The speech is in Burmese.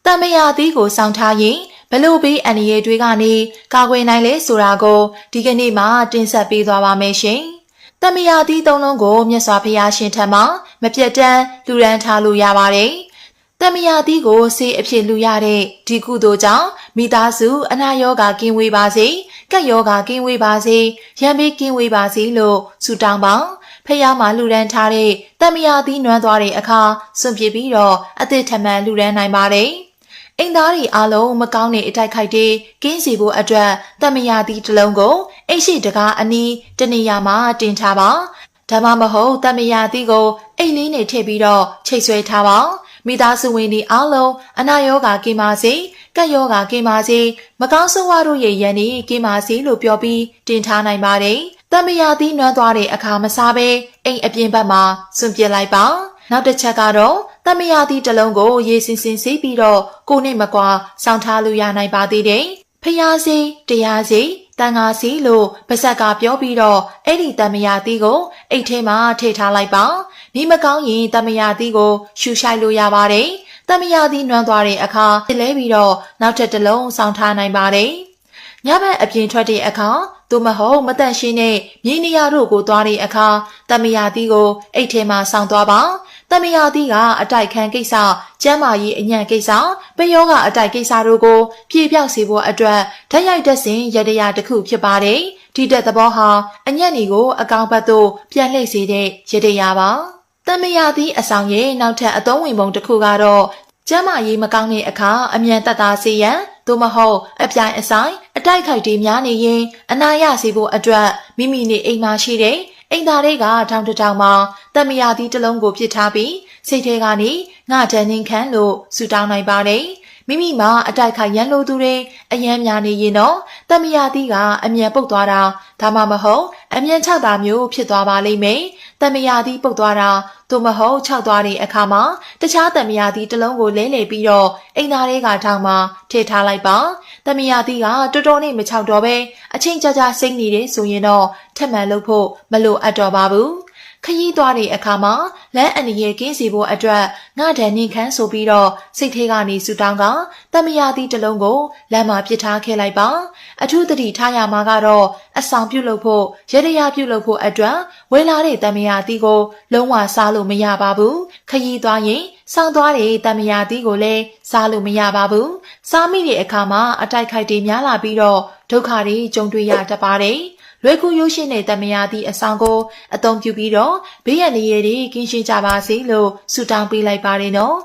တမယာသီးကိုစောင့်ထားရင်ဘလို့ဘေးအန္တရာယ်တွေကနေကာကွယ်နိုင်လဲဆိုတာကိုဒီကနေ့မှတင်ဆက်ပေးသွားပါမယ်ရှင်။တမယာသီးသုံးလုံးကိုမြတ်စွာဘုရားရှင်ထံမှာမပြတ်တမ်းလူရန်ထားလို့ရပါတယ်။တမယာသီးကိုဆေးအဖြစ်လူရတဲ့ဒီကုသိုလ်ကြောင့်မိသားစုအနာရောဂါကင်းဝေးပါစေ၊ကပ်ရောဂါကင်းဝေးပါစေ၊ရန်ဘေးကင်းဝေးပါစေလို့ဆုတောင်းပါ။ဖះမှာလူရန်ထားတဲ့တမယာသီးနွမ်းသွားတဲ့အခါစွန့်ပစ်ပြီးတော့အသစ်ထမှန်လူရန်နိုင်ပါတယ်။အိမ်သားတွေအားလုံးမကောင်းတဲ့အတိုက်ခိုက်တဲ့ကင်းစီဖို့အတွက်တမယာသီးတစ်လုံးကိုအိတ်ရှိတကားအနီးတနေရာမှာတင်ထားပါဒါမှမဟုတ်တမယာသီးကိုအိတ်လေးနဲ့ထည့်ပြီးတော့ချိတ်ဆွဲထားပါမိသားစုဝင်တွေအားလုံးအနာရောဂါကင်းပါစေကပ်ရောဂါကင်းပါစေမကောင်းဆိုးဝါးတို့ရဲ့ရန်တွေကင်းပါစေလို့ပြောပြီးတင်ထားနိုင်ပါတယ်တမယာသီးနွမ်းသွားတဲ့အခါမစားဘဲအိမ်အပြင်ဘက်မှာစွန့်ပစ်လိုက်ပါနောက်တစ်ချက်ကတော့တမယာသီးတစ်လုံးကိုရေစင်စင်ဆေးပြီးတော့ကိုနဲ့မကွာစောင့်ထားလို့ရနိုင်ပါသေးတယ်။ဖျားစီတရားစီတန်ငါစီလို့ပါဇက်ကပြောပြီးတော့အဲ့ဒီတမယာသီးကိုအိတ်ထဲမှာထည့်ထားလိုက်ပါ။ဒီမကောင်းရင်တမယာသီးကိုရှူရှိုက်လို့ရပါတယ်။တမယာသီးနွမ်းသွားတဲ့အခါလဲပြီးတော့နောက်ထပ်တစ်လုံးစောင့်ထားနိုင်ပါတယ်။ညဘက်အပြင်ထွက်တဲ့အခါသို့မဟုတ်မတန့်ရှင်းတဲ့မြေနေရာတို့ကိုသွားတဲ့အခါတမယာသီးကိုအိတ်ထဲမှာဆောင်းသွားပါတမယာသီးကအတိုက်ခံကိစ္စကျန်းမာရေးအညံ့ကိစ္စပယောဂအတိုက်ကိစ္စတို့ကိုဖြည့်ပြောက်စေဖို့အတွက်ဓာတ်ရိုက်တက်စဉ်ရတရားတစ်ခုဖြစ်ပါတယ်ဒီတက်သဘောဟာအညံ့ဒီကိုအကောင်ဘက်သို့ပြန်လှည့်စေတဲ့ရတရားပါတမယာသီးအဆောင်ရဲ့နောက်ထပ်အသုံးဝင်ပုံတစ်ခုကတော့ကျန်းမာရေးမကောင်းတဲ့အခါအမြန်တက်တာစေရန်သို့မဟုတ်အပြိုင်အဆိုင်အတိုက်ခိုက်တွေများနေရင်အနာရစေဖို့အတွက်မိမိနေအိမ်မှာရှိတဲ့အိမ်သားတွေကထောင်တောင်မှာတမယာသီးတစ်လုံးကိုပြစ်ထားပြီးစိတ်ထဲကနေငါတန်နှင်းခန့်လို့ဆူတောင်းနိုင်ပါတယ်မိမိမှာအတိုက်ခိုက်ရန်လိုသူတွေအယမ်းများနေရင်တော့တမယာသီးကအမြန်ပုတ်သွားတာဒါမှမဟုတ်အမြန်ခြောက်တာမျိုးဖြစ်သွားပါလိမ့်မယ်တမယာသီးပုတ်သွားတာသို့မဟုတ်ခြောက်သွားတဲ့အခါမှာတခြားတမယာသီးတစ်လုံးကိုလဲလှယ်ပြီးတော့အိမ်သားတွေကထောင်မှာထည့်ထားလိုက်ပါတမယာသီးကတော်တော်နဲ့မခြောက်တော့ပဲအချိန်ကြာကြာစိမ့်နေတယ်ဆိုရင်တော့ထက်မှန်လုပ်ဖို့မလိုအပ်တော့ပါဘူးခရီးသွားတဲ့အခါမှာလမ်းအန္တရာယ်ကင်းစေဖို့အတွက်ငါတန်နှင်းခမ်းဆိုပြီးတော့စိတ်ထဲကနေဆူတောင်းကတမယာသီးတစ်လုံးကိုလမ်းမှာပစ်ထားခဲ့လိုက်ပါအထူးသတိထားရမှာကတော့အဆောင်ပြုတ်လုပ်ဖို့ရတရားပြုတ်လုပ်ဖို့အတွက်ဝယ်လာတဲ့တမယာသီးကိုလုံးဝစားလို့မရပါဘူးခရီးသွားရင်စောင်းသွားတဲ့တမယာသီးကိုလည်းစားလို့မရပါဘူးစားမိတဲ့အခါမှာအတိုက်ခိုက်တွေများလာပြီးတော့ဒုက္ခတွေကြုံတွေ့ရတတ်ပါတယ်လွယ်ကူရိုးရှင်းတဲ့တမယာသီးအဆောင်ကိုအသုံးပြုပြီးတော့ဘေးရန်ရည်တွေကင်းရှင်းကြပါစေလို့ဆုတောင်းပေးလိုက်ပါတယ်နော်